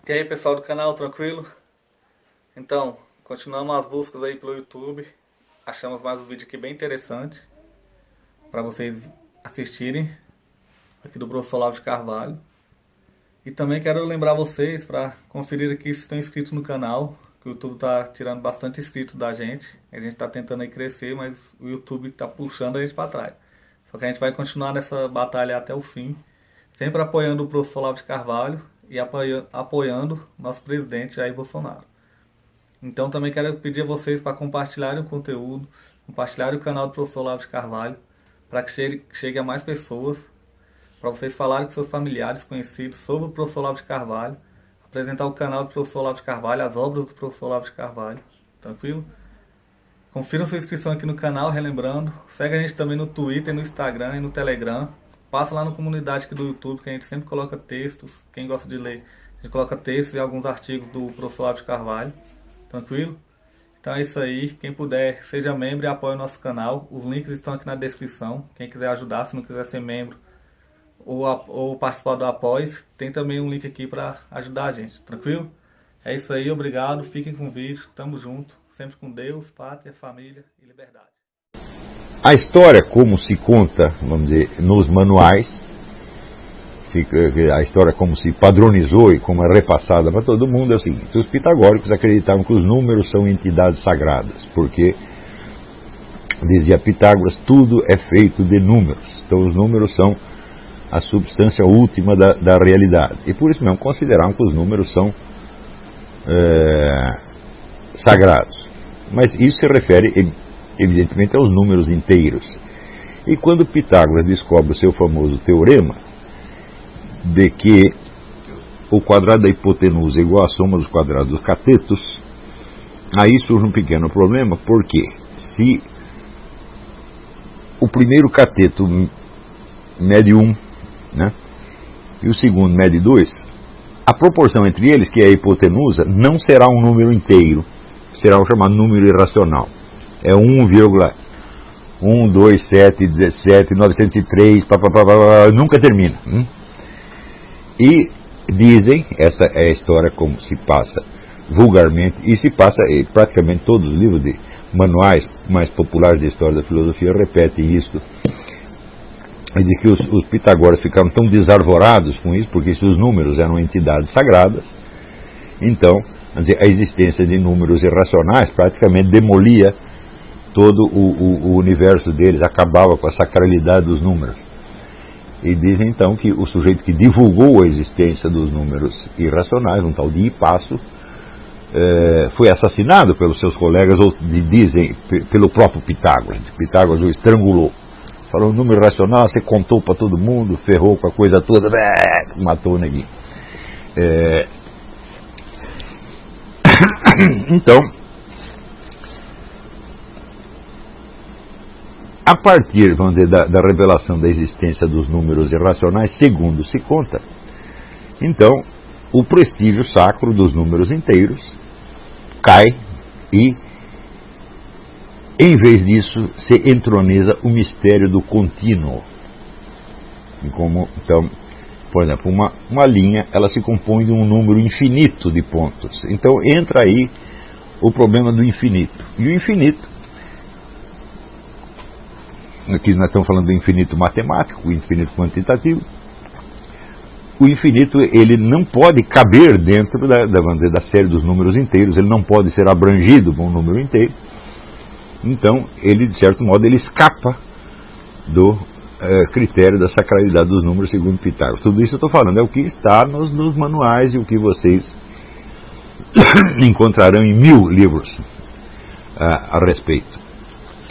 E aí, pessoal do canal, tranquilo? Então, continuamos as buscas aí pelo YouTube. Achamos mais um vídeo aqui bem interessante para vocês assistirem, aqui do professor Olavo de Carvalho. E também quero lembrar vocês para conferir aqui se estão inscritos no canal, que o YouTube está tirando bastante inscritos da gente. A gente está tentando aí crescer, mas o YouTube está puxando a gente para trás. Só que a gente vai continuar nessa batalha até o fim, sempre apoiando o professor Olavo de Carvalho e apoiando nosso presidente Jair Bolsonaro. Então também quero pedir a vocês para compartilharem o conteúdo, compartilharem o canal do professor Olavo de Carvalho, para que chegue a mais pessoas, para vocês falarem com seus familiares, conhecidos sobre o professor Olavo de Carvalho, apresentar o canal do professor Olavo de Carvalho, as obras do professor Olavo de Carvalho, tranquilo? Confiram sua inscrição aqui no canal, relembrando, segue a gente também no Twitter, no Instagram e no Telegram. Passa lá na comunidade aqui do YouTube, que a gente sempre coloca textos. Quem gosta de ler, a gente coloca textos e alguns artigos do professor Olavo de Carvalho. Tranquilo? Então é isso aí. Quem puder, seja membro e apoie o nosso canal. Os links estão aqui na descrição. Quem quiser ajudar, se não quiser ser membro ou participar do Apoie, tem também um link aqui para ajudar a gente. Tranquilo? É isso aí. Obrigado. Fiquem com o vídeo. Tamo junto. Sempre com Deus, pátria, família e liberdade. A história, como se conta, vamos dizer, nos manuais, a história como se padronizou e como é repassada para todo mundo é o seguinte: os pitagóricos acreditavam que os números são entidades sagradas, porque, dizia Pitágoras, tudo é feito de números. Então os números são a substância última da realidade. E por isso mesmo consideravam que os números são sagrados. Mas isso se refere evidentemente aos números inteiros. E quando Pitágoras descobre o seu famoso teorema de que o quadrado da hipotenusa é igual à soma dos quadrados dos catetos, aí surge um pequeno problema, porque se o primeiro cateto mede 1, né, e o segundo mede 2, a proporção entre eles, que é a hipotenusa, não será um número inteiro, será o chamado número irracional. É 1,12717,903, nunca termina. E dizem, essa é a história como se passa vulgarmente, e se passa praticamente todos os livros de manuais mais populares de história da filosofia repetem isso, e de que os pitagóricos ficaram tão desarvorados com isso, porque se os números eram entidades sagradas, então a existência de números irracionais praticamente demolia todo o universo deles, acabava com a sacralidade dos números. E dizem então que o sujeito que divulgou a existência dos números irracionais, um tal de Hipasso, foi assassinado pelos seus colegas, ou dizem pelo próprio Pitágoras. Pitágoras o estrangulou. Falou: o número irracional, você contou para todo mundo, ferrou com a coisa toda, matou o neguinho. Então, a partir, vamos dizer, da revelação da existência dos números irracionais, segundo se conta, então o prestígio sacro dos números inteiros cai e, em vez disso, se entroniza o mistério do contínuo. Então, por exemplo, uma linha, ela se compõe de um número infinito de pontos. Então entra aí o problema do infinito. E o infinito, aqui nós estamos falando do infinito matemático, o infinito quantitativo. O infinito, ele não pode caber dentro da série dos números inteiros, ele não pode ser abrangido por um número inteiro. Então, ele, de certo modo, ele escapa do critério da sacralidade dos números segundo Pitágoras. Tudo isso eu estou falando é o que está nos manuais e o que vocês encontrarão em 1000 livros a respeito.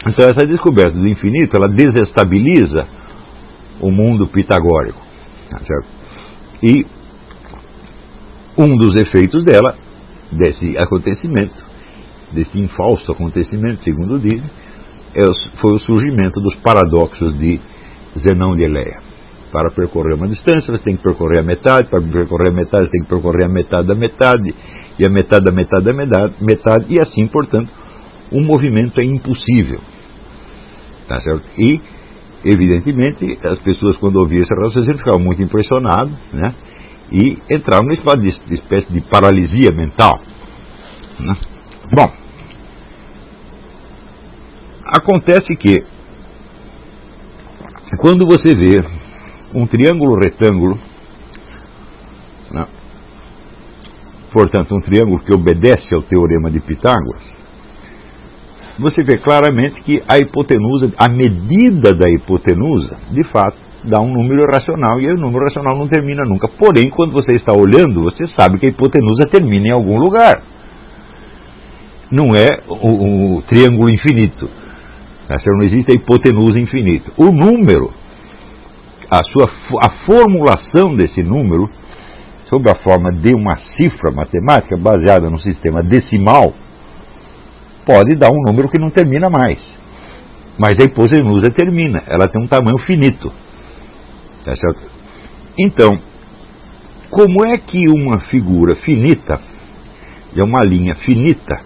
Então essa descoberta do infinito, ela desestabiliza o mundo pitagórico, certo? E um dos efeitos dela, desse acontecimento, desse infausto acontecimento, segundo dizem, foi o surgimento dos paradoxos de Zenão de Eleia. Para percorrer uma distância, você tem que percorrer a metade, para percorrer a metade, você tem que percorrer a metade da metade, e a metade da metade da metade, e assim, portanto, um movimento é impossível. Tá certo? E, evidentemente, as pessoas, quando ouviam esse raciocínio, ficavam muito impressionadas, né? e entraram numa espécie de paralisia mental, né? Bom, acontece que quando você vê um triângulo retângulo, né, portanto um triângulo que obedece ao teorema de Pitágoras, você vê claramente que a hipotenusa, a medida da hipotenusa, de fato, dá um número racional, e o número racional não termina nunca. Porém, quando você está olhando, você sabe que a hipotenusa termina em algum lugar. Não é o triângulo infinito. Não existe a hipotenusa infinita. O número, a formulação desse número, sob a forma de uma cifra matemática baseada no sistema decimal, pode dar um número que não termina mais. Mas a hipotenusa termina, ela tem um tamanho finito. Tá certo? Então, como é que uma figura finita, é uma linha finita,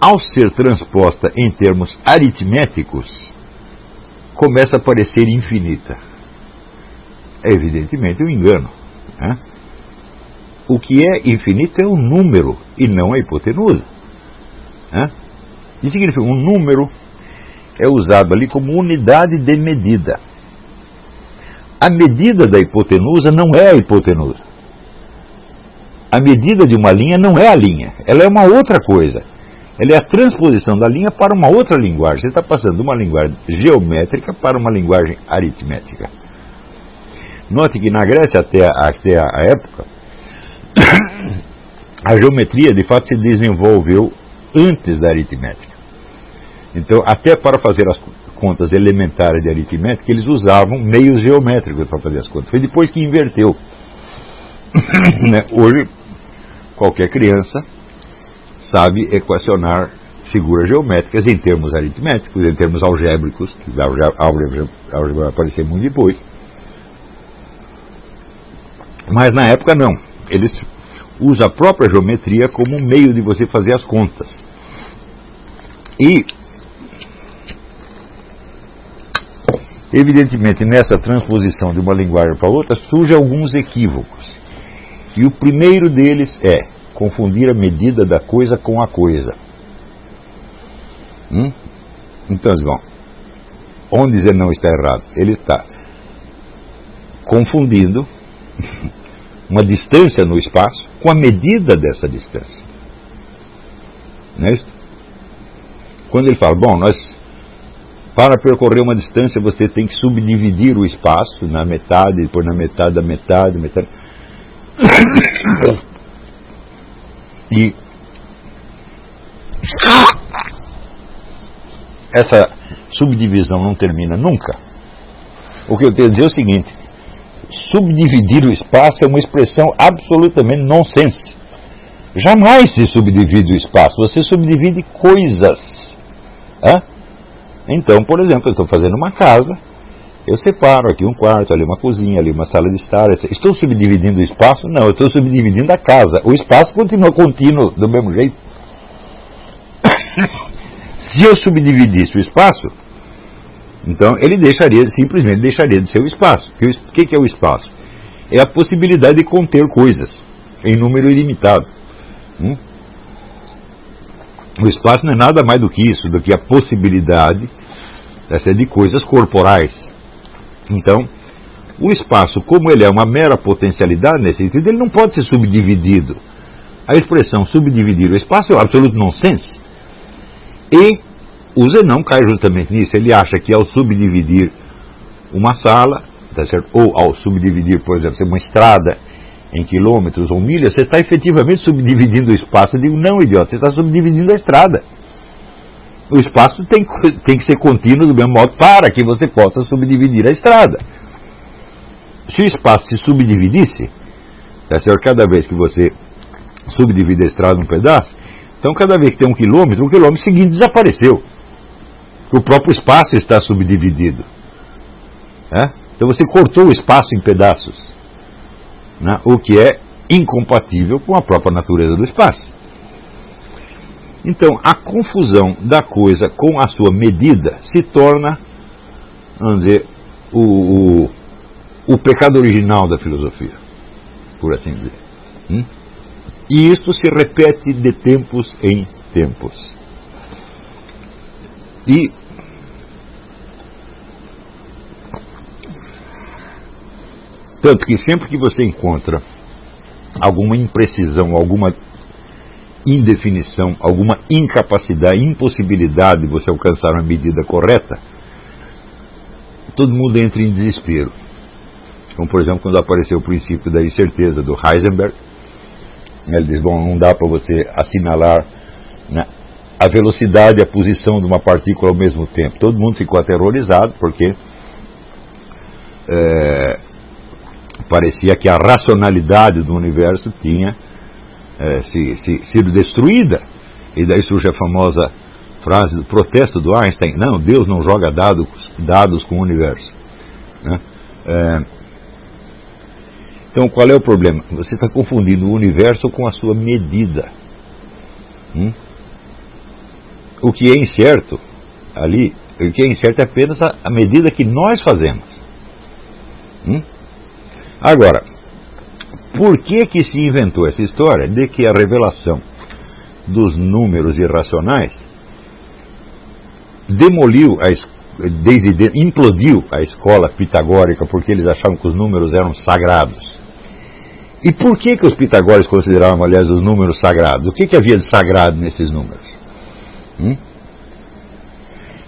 ao ser transposta em termos aritméticos, começa a parecer infinita? É evidentemente um engano, né? O que é infinito é o número e não a hipotenusa, né? Isso significa um número é usado ali como unidade de medida. A medida da hipotenusa não é a hipotenusa. A medida de uma linha não é a linha. Ela é uma outra coisa. Ela é a transposição da linha para uma outra linguagem. Você está passando de uma linguagem geométrica para uma linguagem aritmética. Note que na Grécia, até a época, a geometria de fato se desenvolveu antes da aritmética. Então, até para fazer as contas elementares de aritmética, eles usavam meios geométricos para fazer as contas. Foi depois que inverteu. Hoje, qualquer criança sabe equacionar figuras geométricas em termos aritméticos, em termos algébricos, que a álgebra vai aparecer muito depois. Mas na época não. Eles usam a própria geometria como um meio de você fazer as contas. E evidentemente, nessa transposição de uma linguagem para outra, surgem alguns equívocos. E o primeiro deles é confundir a medida da coisa com a coisa. Então, bom, onde dizer não está errado? Ele está confundindo uma distância no espaço com a medida dessa distância. Não é isso? Quando ele fala, bom, para percorrer uma distância você tem que subdividir o espaço na metade, depois na metade da metade, metade. E essa subdivisão não termina nunca. O que eu tenho a dizer é o seguinte: subdividir o espaço é uma expressão absolutamente nonsense. Jamais se subdivide o espaço, você subdivide coisas. Então, por exemplo, eu estou fazendo uma casa, eu separo aqui um quarto, ali uma cozinha, ali uma sala de estar. Estou subdividindo o espaço? Não, eu estou subdividindo a casa. O espaço continua contínuo do mesmo jeito. Se eu subdividisse o espaço, então ele simplesmente deixaria de ser o espaço. O que é o espaço? É a possibilidade de conter coisas em número ilimitado. O espaço não é nada mais do que isso, do que a possibilidade de coisas corporais. Então, o espaço, como ele é uma mera potencialidade nesse sentido, ele não pode ser subdividido. A expressão subdividir o espaço é um absoluto nonsense. E o Zenão cai justamente nisso. Ele acha que ao subdividir uma sala, tá certo? Ou ao subdividir, por exemplo, uma estrada em quilômetros ou milhas, você está efetivamente subdividindo o espaço. Eu digo, não, idiota, você está subdividindo a estrada. O espaço tem que ser contínuo do mesmo modo para que você possa subdividir a estrada. Se o espaço se subdividisse, tá certo? Cada vez que você subdivide a estrada num pedaço, então cada vez que tem um quilômetro, o quilômetro seguinte desapareceu. O próprio espaço está subdividido. Então você cortou o espaço em pedaços, né? O que é incompatível com a própria natureza do espaço. Então, a confusão da coisa com a sua medida se torna, vamos dizer, o pecado original da filosofia. por assim dizer. E isto se repete de tempos em tempos. E tanto que sempre que você encontra alguma imprecisão, alguma indefinição, alguma incapacidade, impossibilidade de você alcançar uma medida correta, todo mundo entra em desespero. Como, por exemplo, quando apareceu o princípio da incerteza do Heisenberg, ele diz, bom, não dá para você assinalar, né, a velocidade e a posição de uma partícula ao mesmo tempo. Todo mundo ficou aterrorizado, porque parecia que a racionalidade do universo tinha sido destruída. E daí surge a famosa frase do protesto do Einstein: não, Deus não joga dados com o universo, né? Então, qual é o problema? Você está confundindo o universo com a sua medida. O que é incerto ali, o que é incerto é apenas a medida que nós fazemos. Agora, por que se inventou essa história de que a revelação dos números irracionais implodiu a escola pitagórica, porque eles achavam que os números eram sagrados? E por que os pitagóricos consideravam, aliás, os números sagrados? O que havia de sagrado nesses números?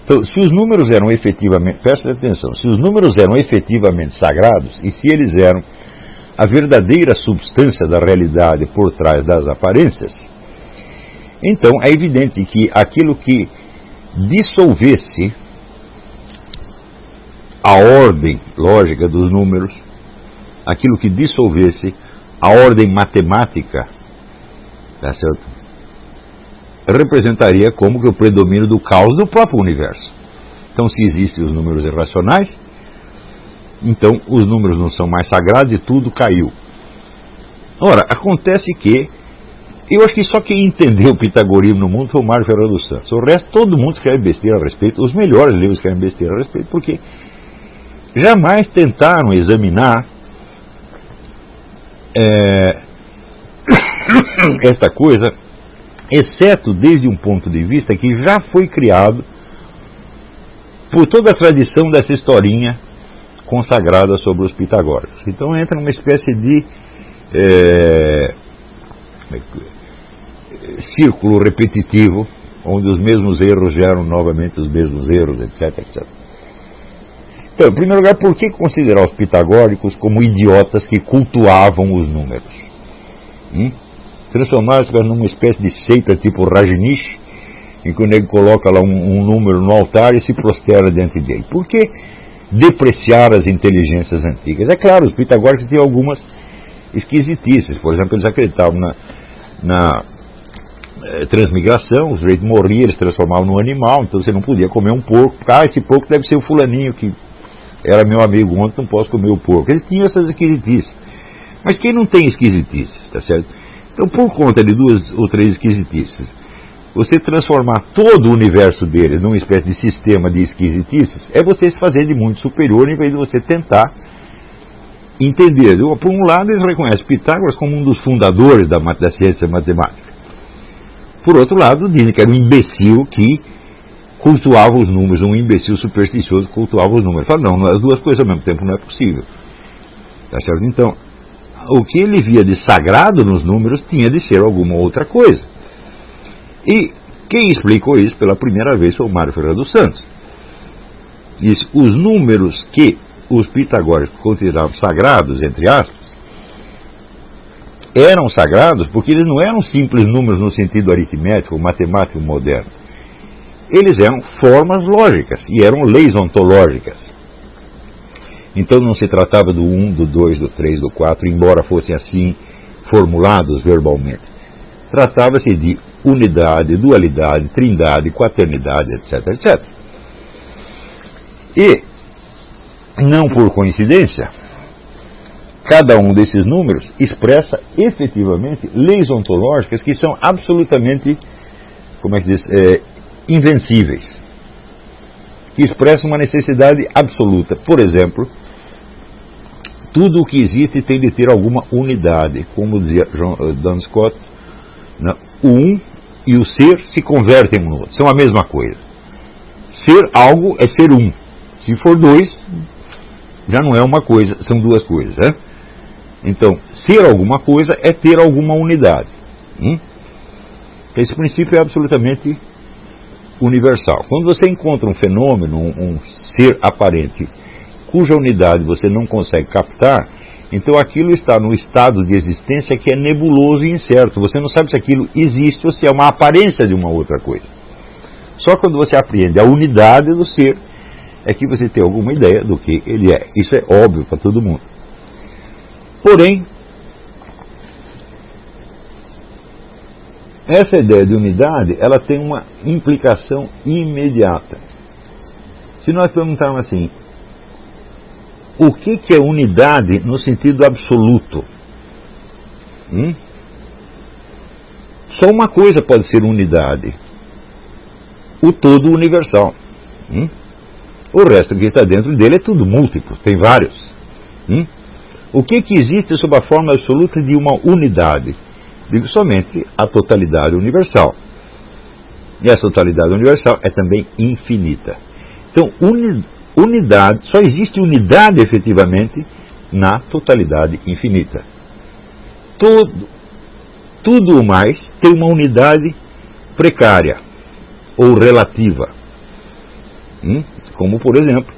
Então, se os números eram efetivamente, presta atenção, se os números eram efetivamente sagrados, e se eles eram a verdadeira substância da realidade por trás das aparências, então é evidente que aquilo que dissolvesse a ordem lógica dos números, aquilo que dissolvesse a ordem matemática, tá certo? Representaria como que o predomínio do caos do próprio universo. Então, se existem os números irracionais, então os números não são mais sagrados e tudo caiu. Ora, acontece que eu acho que só quem entendeu o pitagorismo no mundo foi o Mário Ferreira dos Santos. O resto, todo mundo escreve besteira a respeito. Os melhores livros escrevem besteira a respeito, porque jamais tentaram examinar esta coisa, exceto desde um ponto de vista que já foi criado por toda a tradição dessa historinha consagrada sobre os pitagóricos. Então entra numa espécie de círculo repetitivo, onde os mesmos erros geram novamente os mesmos erros, etc, etc. Então, em primeiro lugar, por que considerar os pitagóricos como idiotas que cultuavam os números? Transformar-se numa espécie de seita tipo Rajneesh, em que o nego coloca lá um número no altar e se prosterna diante dele. Por que depreciar as inteligências antigas? É claro, os pitagóricos tinham algumas esquisitices. Por exemplo, eles acreditavam na transmigração. O sujeito morria, eles transformavam num animal, então você não podia comer um porco. Esse porco deve ser o fulaninho que era meu amigo ontem, não posso comer o porco. Eles tinham essas esquisitices. Mas quem não tem esquisitices, tá certo? Então, por conta de 2 ou 3 esquisitices, você transformar todo o universo deles numa espécie de sistema de esquisitices, é você se fazer de muito superior, em vez de você tentar entender. Por um lado, eles reconhecem Pitágoras como um dos fundadores da ciência matemática. Por outro lado, dizem que era um imbecil que cultuava os números, um imbecil supersticioso que cultuava os números. Fala, não, as duas coisas ao mesmo tempo não é possível. Tá certo? Então, o que ele via de sagrado nos números tinha de ser alguma outra coisa. E quem explicou isso pela primeira vez foi o Mário Ferreira dos Santos. Diz, os números que os pitagóricos consideravam sagrados, entre aspas, eram sagrados porque eles não eram simples números no sentido aritmético, matemático moderno. Eles eram formas lógicas e eram leis ontológicas. Então não se tratava do 1, do 2, do 3, do 4, embora fossem assim formulados verbalmente. Tratava-se de unidade, dualidade, trindade, quaternidade, etc, etc. E, não por coincidência, cada um desses números expressa efetivamente leis ontológicas que são absolutamente, como é que diz, invencíveis, que expressam uma necessidade absoluta. Por exemplo, tudo o que existe tem de ter alguma unidade. Como dizia Duns Scott, né? O um e o ser se convertem um no outro, são a mesma coisa. Ser algo é ser um. Se for dois, já não é uma coisa, são duas coisas. Né? Então, ser alguma coisa é ter alguma unidade. Esse princípio é absolutamente universal. Quando você encontra um fenômeno, um ser aparente, cuja unidade você não consegue captar, então aquilo está num estado de existência que é nebuloso e incerto. Você não sabe se aquilo existe ou se é uma aparência de uma outra coisa. Só quando você apreende a unidade do ser é que você tem alguma ideia do que ele é. Isso é óbvio para todo mundo. Porém, essa ideia de unidade, ela tem uma implicação imediata. Se nós perguntarmos assim, o que é unidade no sentido absoluto? Só uma coisa pode ser unidade: o todo universal. O resto que está dentro dele é tudo múltiplo, tem vários. O que existe sob a forma absoluta de uma unidade? Digo somente a totalidade universal. E essa totalidade universal é também infinita. Então, unidade, só existe unidade efetivamente na totalidade infinita. Tudo o mais tem uma unidade precária ou relativa. Como, por exemplo,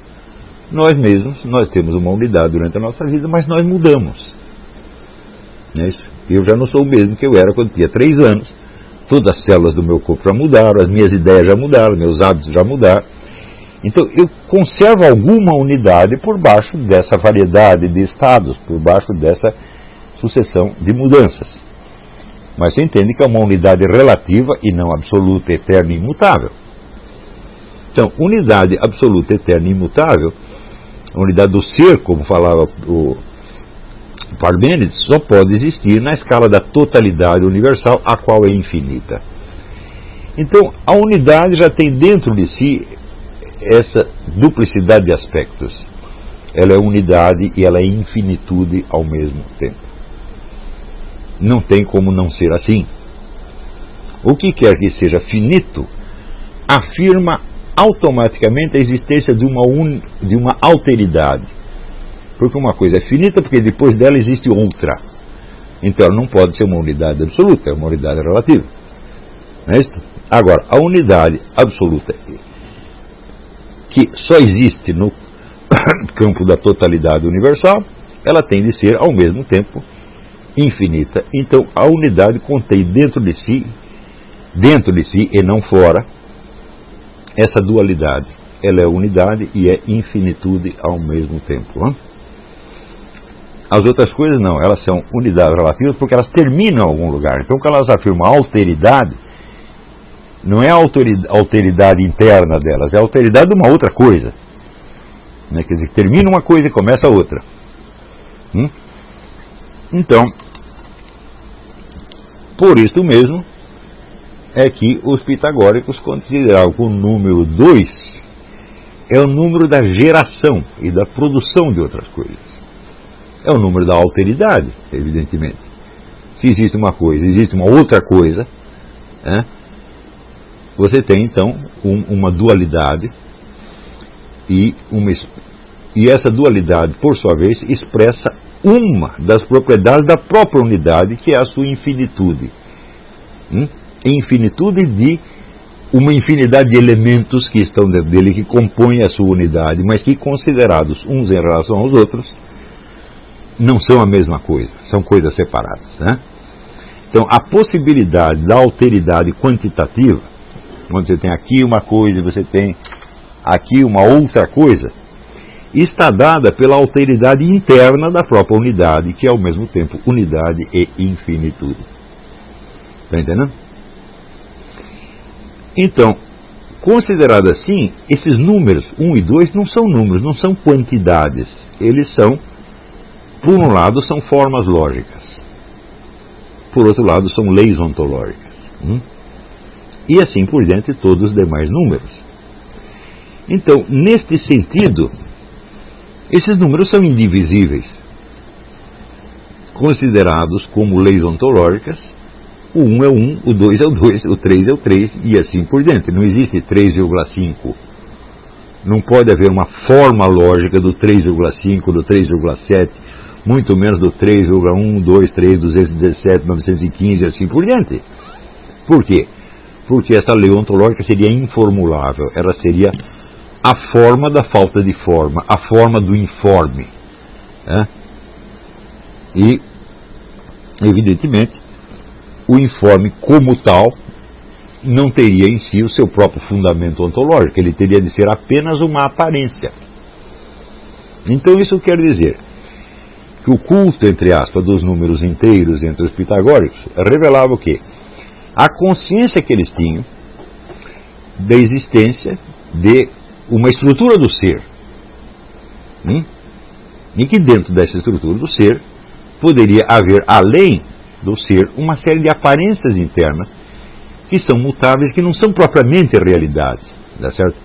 nós mesmos, nós temos uma unidade durante a nossa vida, mas nós mudamos. Não é isso? Eu já não sou o mesmo que eu era quando tinha 3 anos. Todas as células do meu corpo já mudaram, as minhas ideias já mudaram, meus hábitos já mudaram. Então eu conservo alguma unidade por baixo dessa variedade de estados, por baixo dessa sucessão de mudanças. Mas você entende que é uma unidade relativa e não absoluta, eterna e imutável. Então, unidade absoluta, eterna e imutável, a unidade do ser, como falava o Parmênides, só pode existir na escala da totalidade universal, a qual é infinita. Então, a unidade já tem dentro de si essa duplicidade de aspectos. Ela é unidade e ela é infinitude ao mesmo tempo. Não tem como não ser assim. O que quer que seja finito afirma automaticamente a existência de uma alteridade. Porque uma coisa é finita, porque depois dela existe outra. Então ela não pode ser uma unidade absoluta, é uma unidade relativa. Não é isso? Agora, a unidade absoluta, que só existe no campo da totalidade universal, ela tem de ser ao mesmo tempo infinita. Então a unidade contém dentro de si e não fora, essa dualidade. Ela é unidade e é infinitude ao mesmo tempo. As outras coisas não, elas são unidades relativas porque elas terminam em algum lugar. Então quando elas afirmam alteridade, não é a alteridade interna delas, é a alteridade de uma outra coisa. Quer dizer, termina uma coisa e começa outra. Então, por isso mesmo, é que os pitagóricos consideravam que o número 2 é o número da geração e da produção de outras coisas. É o número da alteridade, evidentemente. Se existe uma coisa, existe uma outra coisa, você tem então uma dualidade e essa dualidade, por sua vez, expressa uma das propriedades da própria unidade, que é a sua infinitude. Infinitude de uma infinidade de elementos que estão dentro dele, que compõem a sua unidade, mas que, considerados uns em relação aos outros, não são a mesma coisa, são coisas separadas. Então, a possibilidade da alteridade quantitativa, onde você tem aqui uma coisa e você tem aqui uma outra coisa, está dada pela alteridade interna da própria unidade, que é ao mesmo tempo unidade e infinitude. Está entendendo? Então, considerado assim, esses números 1 e 2 não são números, não são quantidades. Eles são, por um lado, são formas lógicas. Por outro lado, são leis ontológicas. E assim por diante, todos os demais números. Então, neste sentido, esses números são indivisíveis. considerados como leis ontológicas. O 1 é 1, o 2 é o 2, o 3 é o 3 e assim por diante. Não existe 3,5. Não pode haver uma forma lógica do 3,5, do 3,7, muito menos do 3,1, 2, 3, 217, 915 e assim por diante. Por quê? Porque essa lei ontológica seria informulável. Ela seria a forma da falta de forma, a forma do informe. Né? E, evidentemente, o informe como tal não teria em si o seu próprio fundamento ontológico, ele teria de ser apenas uma aparência. Então isso quer dizer que o culto, entre aspas, dos números inteiros entre os pitagóricos revelava o quê? A consciência que eles tinham da existência de uma estrutura do ser. E que dentro dessa estrutura do ser poderia haver, além do ser, uma série de aparências internas que são mutáveis, que não são propriamente realidades, tá certo?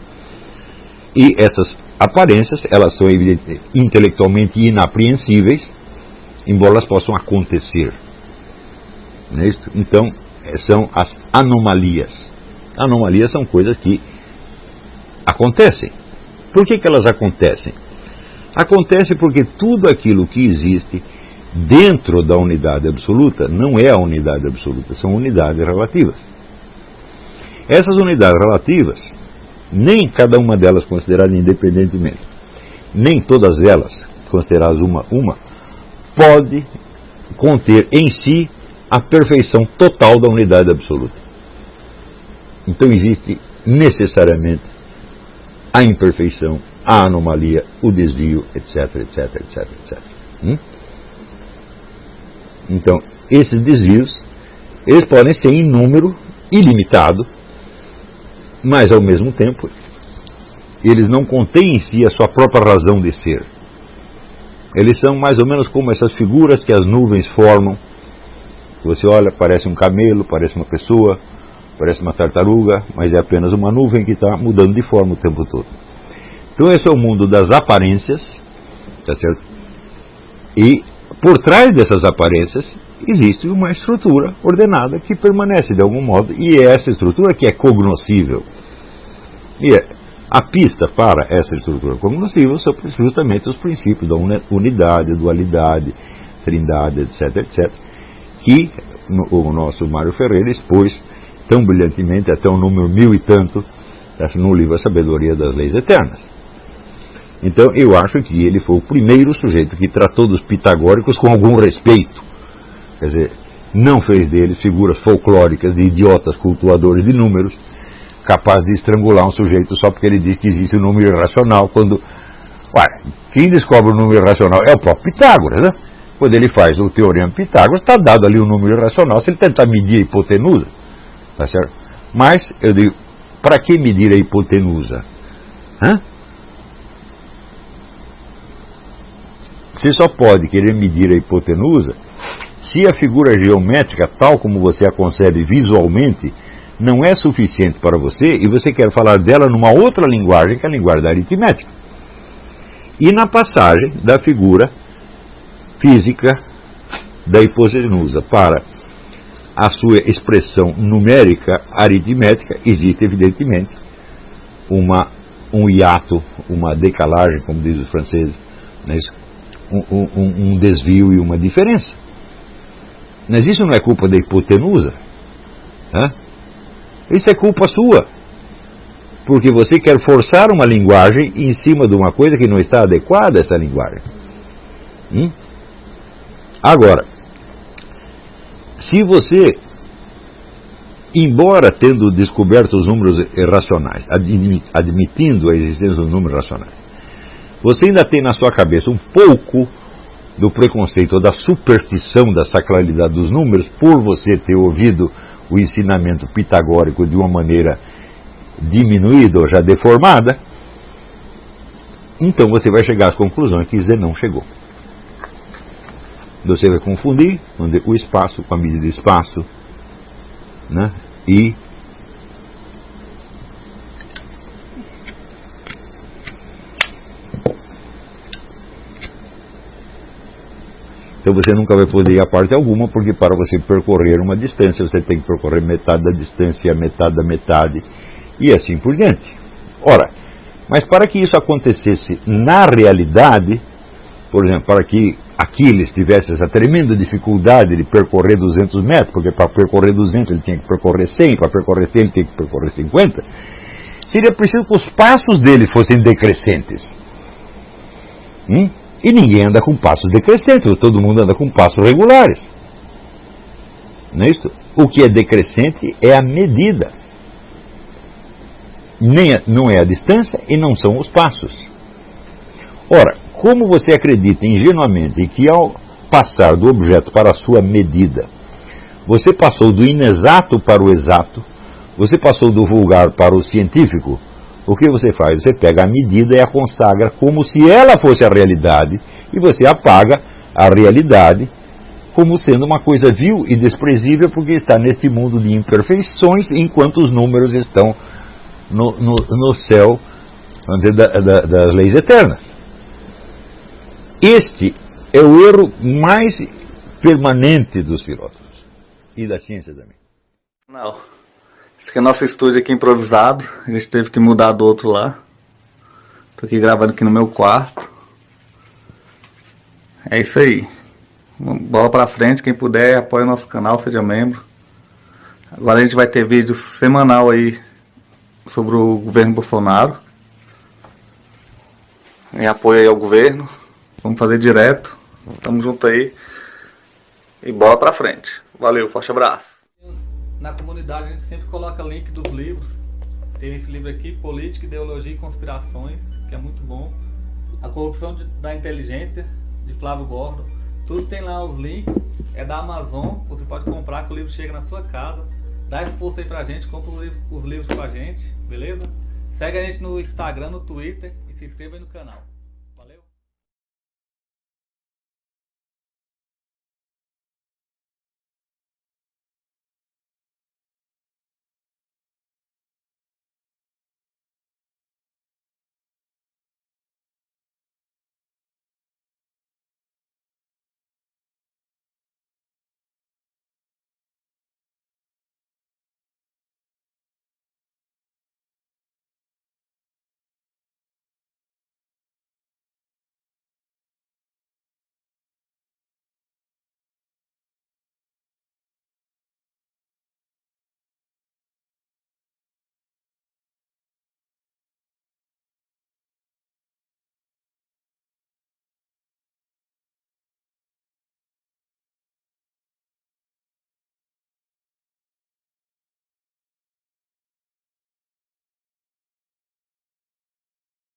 E essas aparências, elas são intelectualmente inapreensíveis, embora elas possam acontecer. Não é isso? Então, são as anomalias. Anomalias são coisas que acontecem. Por que elas acontecem? Acontece porque tudo aquilo que existe dentro da unidade absoluta não é a unidade absoluta, são unidades relativas. Essas unidades relativas, nem cada uma delas considerada independentemente, nem todas elas consideradas uma, pode conter em si a perfeição total da unidade absoluta. Então existe necessariamente a imperfeição, a anomalia, o desvio, etc, etc, etc, etc. Então, esses desvios, eles podem ser em número ilimitado, mas ao mesmo tempo, eles não contêm em si a sua própria razão de ser. Eles são mais ou menos como essas figuras que as nuvens formam. Você olha, parece um camelo, parece uma pessoa, parece uma tartaruga, mas é apenas uma nuvem que está mudando de forma o tempo todo. Então esse é o mundo das aparências, tá certo? E por trás dessas aparências existe uma estrutura ordenada que permanece de algum modo, e é essa estrutura que é cognoscível. E a pista para essa estrutura cognoscível são justamente os princípios da unidade, dualidade, trindade, etc, etc, que o nosso Mário Ferreira expôs tão brilhantemente até o número 1000 e tanto no livro A Sabedoria das Leis Eternas. Então eu acho que ele foi o primeiro sujeito que tratou dos pitagóricos com algum respeito. Quer dizer, não fez deles figuras folclóricas de idiotas cultuadores de números, capazes de estrangular um sujeito só porque ele diz que existe um número irracional, quando, quem descobre o número irracional é o próprio Pitágoras, né? Quando ele faz o teorema de Pitágoras, está dado ali um número irracional, se ele tentar medir a hipotenusa, tá certo? Mas, eu digo, para que medir a hipotenusa? Você só pode querer medir a hipotenusa se a figura geométrica, tal como você a concebe visualmente, não é suficiente para você e você quer falar dela numa outra linguagem, que é a linguagem da aritmética. E na passagem da figura física da hipotenusa para a sua expressão numérica aritmética, existe evidentemente um hiato, uma decalagem, como diz os franceses, né? Um desvio e uma diferença. Mas isso não é culpa da hipotenusa. Isso é culpa sua. Porque você quer forçar uma linguagem em cima de uma coisa que não está adequada a essa linguagem. Agora, se você, embora tendo descoberto os números irracionais, admitindo a existência dos números racionais, você ainda tem na sua cabeça um pouco do preconceito ou da superstição da sacralidade dos números, por você ter ouvido o ensinamento pitagórico de uma maneira diminuída ou já deformada, então você vai chegar às conclusões que Zenão chegou. Você vai confundir o espaço com a medida de espaço, né? E então Então você nunca vai poder ir a parte alguma, porque para você percorrer uma distância, você tem que percorrer metade da distância, a metade da metade, e assim por diante. Ora, mas para que isso acontecesse na realidade, por exemplo, para que Aquiles tivesse essa tremenda dificuldade de percorrer 200 metros, porque para percorrer 200 ele tinha que percorrer 100, para percorrer 100 ele tinha que percorrer 50, seria preciso que os passos dele fossem decrescentes. E ninguém anda com passos decrescentes, todo mundo anda com passos regulares. Não é isso? O que é decrescente é a medida. Não é a distância e não são os passos. Ora, como você acredita ingenuamente que ao passar do objeto para a sua medida, você passou do inexato para o exato, você passou do vulgar para o científico, o que você faz? Você pega a medida e a consagra como se ela fosse a realidade, e você apaga a realidade como sendo uma coisa vil e desprezível, porque está nesse mundo de imperfeições, enquanto os números estão no céu das leis eternas. Este é o erro mais permanente dos filósofos e da ciência também. Não. Esse aqui é nosso estúdio aqui improvisado. A gente teve que mudar do outro lá. Tô aqui gravando aqui no meu quarto. É isso aí. Bola pra frente. Quem puder, apoie o nosso canal, seja membro. Agora a gente vai ter vídeo semanal aí sobre o governo Bolsonaro. Em apoio aí ao governo. Vamos fazer direto. Tamo junto aí. E bola pra frente. Valeu, forte abraço. Na comunidade a gente sempre coloca link dos livros. Tem esse livro aqui, Política, Ideologia e Conspirações, que é muito bom. A Corrupção da Inteligência, de Flávio Gordon. Tudo tem lá os links. É da Amazon. Você pode comprar que o livro chega na sua casa. Dá essa força aí pra gente. Compra os livros com a gente. Beleza? Segue a gente no Instagram, no Twitter. E se inscreva aí no canal.